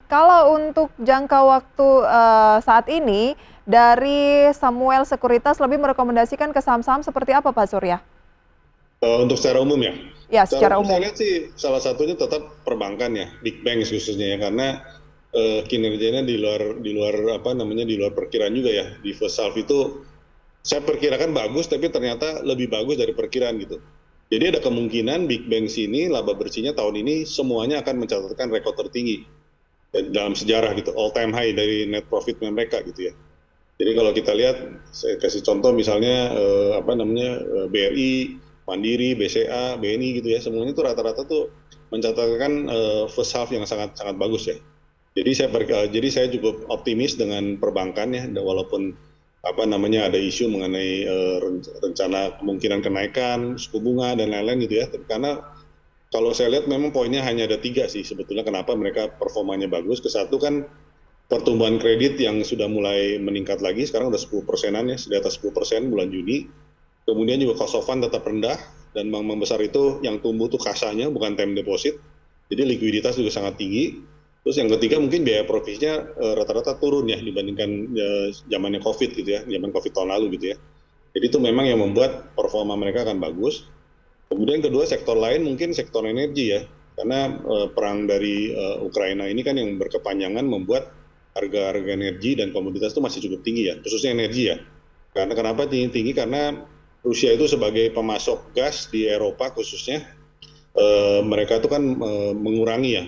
Kalau untuk jangka waktu saat ini dari Samuel Sekuritas lebih merekomendasikan ke saham-saham seperti apa Pak Surya? Untuk secara umum ya, Ya, secara secara umum saya umum. lihat sih salah satunya tetap perbankan ya, big banks khususnya ya, karena kinerjanya di luar apa namanya di luar perkiraan juga ya. Di first half itu saya perkirakan bagus, tapi ternyata lebih bagus dari perkiraan gitu. Jadi ada kemungkinan big banks ini laba bersihnya tahun ini semuanya akan mencatatkan rekor tertinggi dalam sejarah gitu, all time high dari net profit mereka gitu ya. Jadi kalau kita lihat, saya kasih contoh misalnya apa namanya BRI, Mandiri, BCA, BNI gitu ya, semuanya itu rata-rata tuh mencatatkan first half yang sangat sangat bagus ya. Jadi saya cukup optimis dengan perbankan ya, walaupun apa namanya ada isu mengenai rencana kemungkinan kenaikan suku bunga dan lain-lain gitu ya. Karena kalau saya lihat memang poinnya hanya ada tiga sih sebetulnya kenapa mereka performanya bagus. Kesatu kan pertumbuhan kredit yang sudah mulai meningkat lagi, sekarang udah 10%-an ya, di atas 10% bulan Juni. Kemudian juga cost of fund tetap rendah, dan bank-bank besar itu yang tumbuh tuh kasanya, bukan time deposit. Jadi likuiditas juga sangat tinggi. Terus yang ketiga mungkin biaya provisinya rata-rata turun ya dibandingkan zamannya COVID gitu ya, zaman COVID tahun lalu gitu ya. Jadi itu memang yang membuat performa mereka akan bagus. Kemudian kedua sektor lain mungkin sektor energi ya, karena perang dari Ukraina ini kan yang berkepanjangan membuat harga-harga energi dan komoditas itu masih cukup tinggi ya, khususnya energi ya. Karena kenapa tinggi-tinggi? Karena Rusia itu sebagai pemasok gas di Eropa khususnya, mereka itu kan mengurangi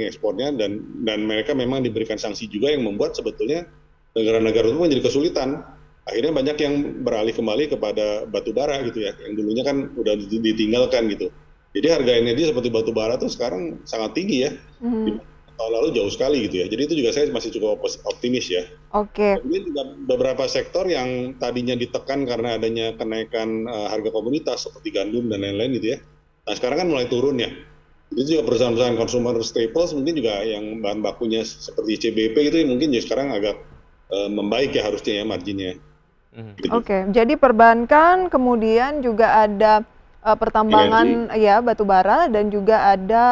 ekspornya, dan mereka memang diberikan sanksi juga yang membuat sebetulnya negara-negara itu menjadi kesulitan. Akhirnya banyak yang beralih kembali kepada batu bara gitu ya, yang dulunya kan udah ditinggalkan gitu. Jadi harga energi seperti batu bara tuh sekarang sangat tinggi ya. Di Mhm. tahun lalu jauh sekali gitu ya. Jadi itu juga saya masih cukup optimis ya. Oke. Kemudian juga beberapa sektor yang tadinya ditekan karena adanya kenaikan harga komoditas seperti gandum dan lain-lain gitu ya. Nah sekarang kan mulai turun ya. Itu juga perusahaan-perusahaan consumer staples mungkin juga yang bahan bakunya seperti CBP itu mungkin juga sekarang agak membaik ya harusnya ya marginnya. Mhm. Gitu. Oke, jadi perbankan, kemudian juga ada Energi. pertambangan ya batu bara dan juga ada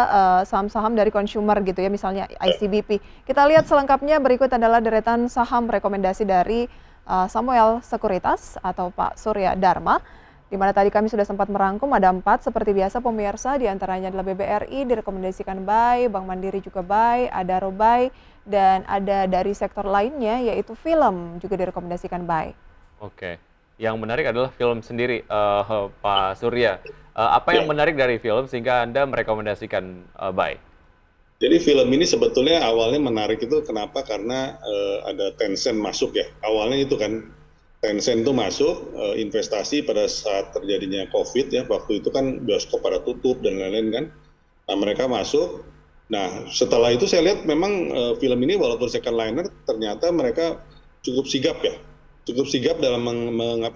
saham-saham dari consumer gitu ya, misalnya ICBP. Kita lihat selengkapnya berikut adalah deretan saham rekomendasi dari Samuel Sekuritas atau Pak Surya Dharma, di mana tadi kami sudah sempat merangkum ada 4 seperti biasa pemirsa, diantaranya adalah BBRI direkomendasikan buy, Bank Mandiri juga buy, Adaro buy, dan ada dari sektor lainnya yaitu film juga direkomendasikan buy. Oke. Yang menarik adalah film sendiri, Pak Surya. Apa yang Ya. menarik dari film sehingga Anda merekomendasikan buy? Jadi film ini sebetulnya awalnya menarik itu kenapa? Karena ada Tencent masuk ya. Awalnya itu kan Tencent itu masuk investasi pada saat terjadinya COVID ya. Waktu itu kan bioskop pada tutup dan lain-lain kan. Nah, mereka masuk. Nah, setelah itu saya lihat memang film ini walaupun second liner ternyata mereka cukup sigap ya. Cukup sigap dalam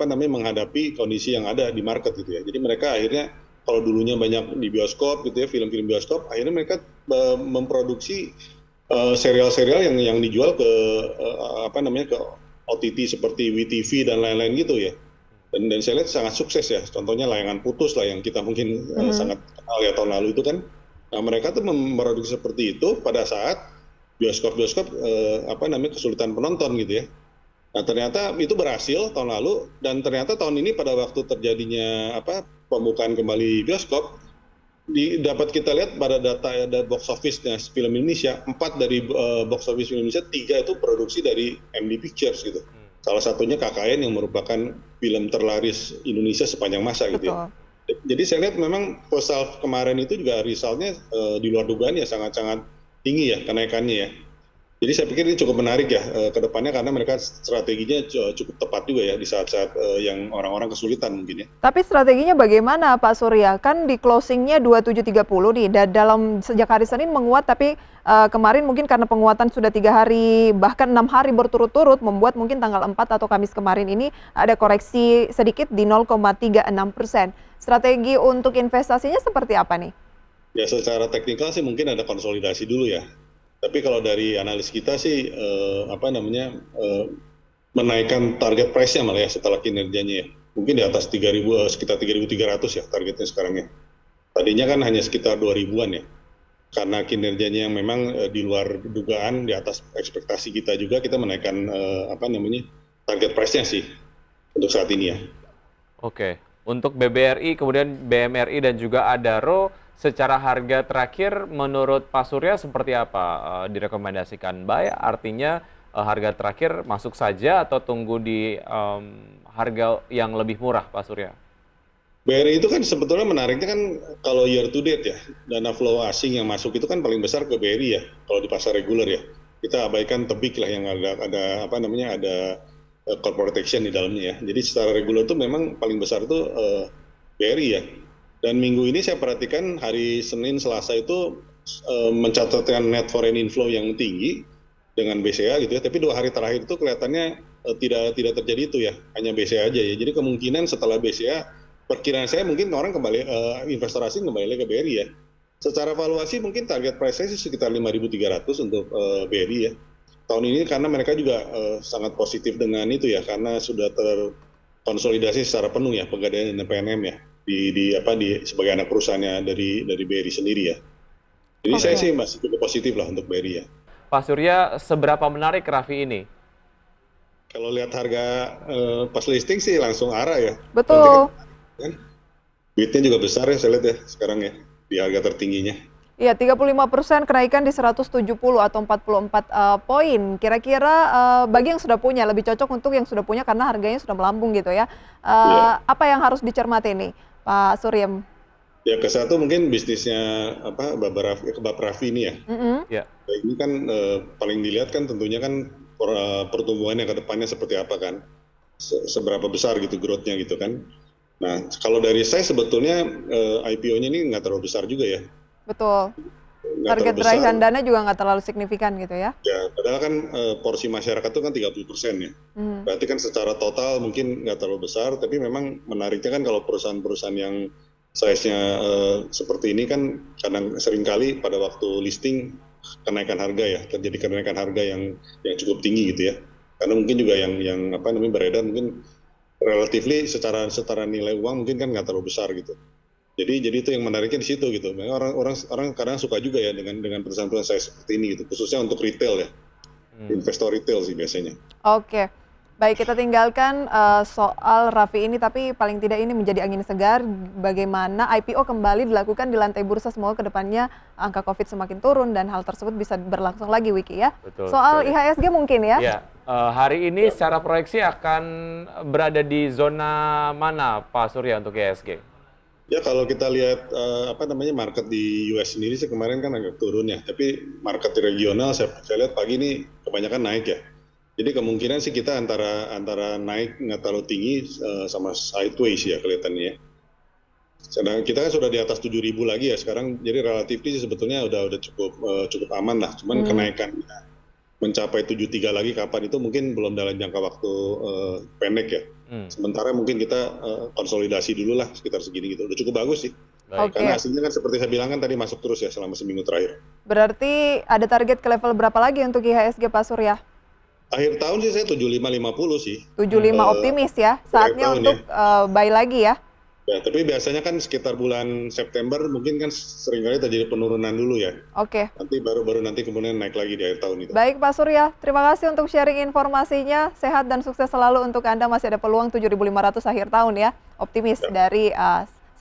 menghadapi kondisi yang ada di market gitu ya. Jadi mereka akhirnya kalau dulunya banyak di bioskop gitu ya, film-film bioskop, akhirnya mereka memproduksi serial-serial yang dijual ke ke OTT seperti WeTV dan lain-lain gitu ya. Dan saya lihat sangat sukses ya. Contohnya Layangan Putus lah yang kita mungkin Mhm. sangat kenal ya tahun lalu itu kan. Nah, mereka tuh memproduksi seperti itu pada saat bioskop-bioskop kesulitan penonton gitu ya. Nah, ternyata itu berhasil tahun lalu, dan ternyata tahun ini pada waktu terjadinya pembukaan kembali bioskop, dapat kita lihat pada data ada box office-nya film Indonesia, 4 dari box office film Indonesia, 3 itu produksi dari MD Pictures gitu. Salah satunya KKN yang merupakan film terlaris Indonesia sepanjang masa gitu ya. Betul. Jadi saya lihat memang first half kemarin itu juga resultnya di luar dugaan ya, sangat-sangat tinggi ya kenaikannya ya. Jadi saya pikir ini cukup menarik ya ke depannya, karena mereka strateginya cukup tepat juga ya di saat-saat yang orang-orang kesulitan mungkin ya. Tapi strateginya bagaimana Pak Surya? Kan di closingnya 27.30 nih, dalam sejak hari Senin menguat, tapi kemarin mungkin karena penguatan sudah 3 hari, bahkan 6 hari berturut-turut, membuat mungkin tanggal 4 atau Kamis kemarin ini ada koreksi sedikit di 0,36%. Strategi untuk investasinya seperti apa nih? Ya secara teknikal sih mungkin ada konsolidasi dulu ya. Tapi kalau dari analis kita sih menaikkan target price-nya malah ya setelah kinerjanya ya. Mungkin di atas 3.000, sekitar 3.300 ya targetnya sekarang ya. Tadinya kan hanya sekitar 2.000-an ya. karena kinerjanya yang memang di luar dugaan, di atas ekspektasi kita juga, kita menaikkan target price-nya sih untuk saat ini ya. Oke, untuk BBRI, kemudian BMRI dan juga Adaro, secara harga terakhir menurut Pak Surya seperti apa? Direkomendasikan buy, artinya harga terakhir masuk saja atau tunggu di harga yang lebih murah, Pak Surya? BRI itu kan sebetulnya menariknya kan kalau year to date ya, dana flow asing yang masuk itu kan paling besar ke BRI ya, kalau di pasar reguler ya. Kita abaikan tebik lah yang ada corporate action di dalamnya ya. Jadi secara reguler itu memang paling besar itu BRI ya. Dan minggu ini saya perhatikan hari Senin Selasa itu mencatatkan net foreign inflow yang tinggi dengan BCA gitu ya. Tapi 2 hari terakhir itu kelihatannya tidak terjadi itu ya, hanya BCA aja ya. Jadi kemungkinan setelah BCA, perkiraan saya mungkin orang investor asing kembali lagi ke BRI ya. Secara valuasi mungkin target price saya sih sekitar 5.300 untuk BRI ya. Tahun ini karena mereka juga sangat positif dengan itu ya, karena sudah terkonsolidasi secara penuh ya Pegadaian dan PNM ya di sebagai anak perusahaannya dari BRI sendiri ya. Jadi saya sih masih cukup positif lah untuk BRI ya. Pak Surya, seberapa menarik Raffi ini? Kalau lihat harga pas listing sih langsung arah ya. Betul. Duitnya juga besar ya saya lihat ya sekarang ya di harga tertingginya. Iya, 35% kenaikan di 170 atau 44 poin. Kira-kira bagi yang sudah punya, lebih cocok untuk yang sudah punya karena harganya sudah melambung gitu ya. Apa yang harus dicermati nih, Pak Surya? Ya, ke satu mungkin bisnisnya Bab Raffi ini ya. Ya. Ini kan paling dilihat kan tentunya kan pertumbuhannya ke depannya seperti apa kan. Seberapa besar gitu growth-nya gitu kan. Nah, kalau dari saya sebetulnya IPO-nya ini nggak terlalu besar juga ya. Betul. Target raihan dana juga nggak terlalu signifikan gitu ya? Ya, padahal kan porsi masyarakat itu kan 30% ya. Berarti kan secara total mungkin nggak terlalu besar, tapi memang menariknya kan kalau perusahaan-perusahaan yang size-nya seperti ini kan kadang seringkali pada waktu listing kenaikan harga ya, terjadi kenaikan harga yang cukup tinggi gitu ya. Karena mungkin juga yang beredar mungkin relatively secara nilai uang mungkin kan nggak terlalu besar gitu. Jadi itu yang menariknya di situ gitu. Orang kadang suka juga ya dengan perusahaan-perusahaan saya seperti ini gitu, khususnya untuk retail ya, investor retail sih biasanya. Oke, baik kita tinggalkan soal Raffi ini, tapi paling tidak ini menjadi angin segar bagaimana IPO kembali dilakukan di lantai bursa. Semoga kedepannya angka COVID semakin turun dan hal tersebut bisa berlangsung lagi, Wiki ya. Betul, soal sekali. IHSG mungkin ya? Ya, hari ini secara proyeksi akan berada di zona mana Pak Surya untuk IHSG? Ya kalau kita lihat market di US sendiri sih kemarin kan agak turun ya, tapi market di regional saya lihat pagi ini kebanyakan naik ya. Jadi kemungkinan sih kita antara naik nggak terlalu tinggi sama sideways ya kelihatannya ya. Sedangkan kita kan sudah di atas 7.000 lagi ya sekarang, jadi relatif sih sebetulnya udah cukup aman lah. Cuman kenaikan mencapai 73 lagi kapan itu mungkin belum dalam jangka waktu pendek ya. Sementara mungkin kita konsolidasi dulu lah sekitar segini gitu. Udah cukup bagus sih. Baik. Karena hasilnya kan seperti saya bilang kan tadi masuk terus ya selama seminggu terakhir. Berarti ada target ke level berapa lagi untuk IHSG Pak Surya? Akhir tahun sih saya 75-50 sih. 75 optimis ya. Saatnya untuk buy lagi ya. Ya, tapi biasanya kan sekitar bulan September mungkin kan seringkali terjadi penurunan dulu ya. Oke. Nanti baru nanti kemudian naik lagi di akhir tahun itu. Baik Pak Surya, terima kasih untuk sharing informasinya. Sehat dan sukses selalu untuk Anda, masih ada peluang 7.500 akhir tahun ya. Optimis dari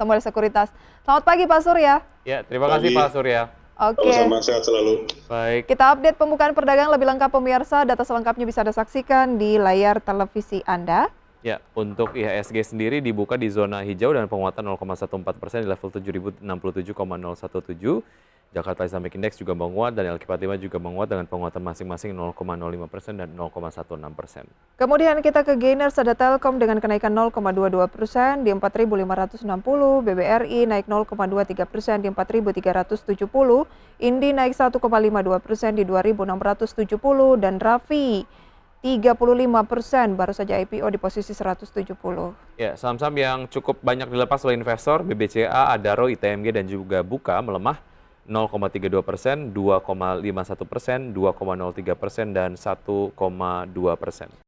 Samuel Sekuritas. Selamat pagi Pak Surya. Ya, terima kasih Pak Surya. Oke. Sama-sama, sehat selalu. Baik. Kita update pembukaan perdagangan lebih lengkap pemirsa. Data selengkapnya bisa Anda saksikan di layar televisi Anda. Ya, untuk IHSG sendiri dibuka di zona hijau dan penguatan 0,14% di level 7.067,017. Jakarta Islamic Index juga menguat dan LQ45 juga menguat dengan penguatan masing-masing 0,05% dan 0,16%. Kemudian kita ke gainers, ada Telkom dengan kenaikan 0,22% di 4.560, BBRI naik 0,23% di 4.370, Indi naik 1,52% di 2.670 dan Raffi 35%, baru saja IPO di posisi 170. Ya, saham-saham yang cukup banyak dilepas oleh investor, BBCA, Adaro, ITMG, dan juga Buka melemah 0,32%, 2,51%, 2,03%, dan 1,2%.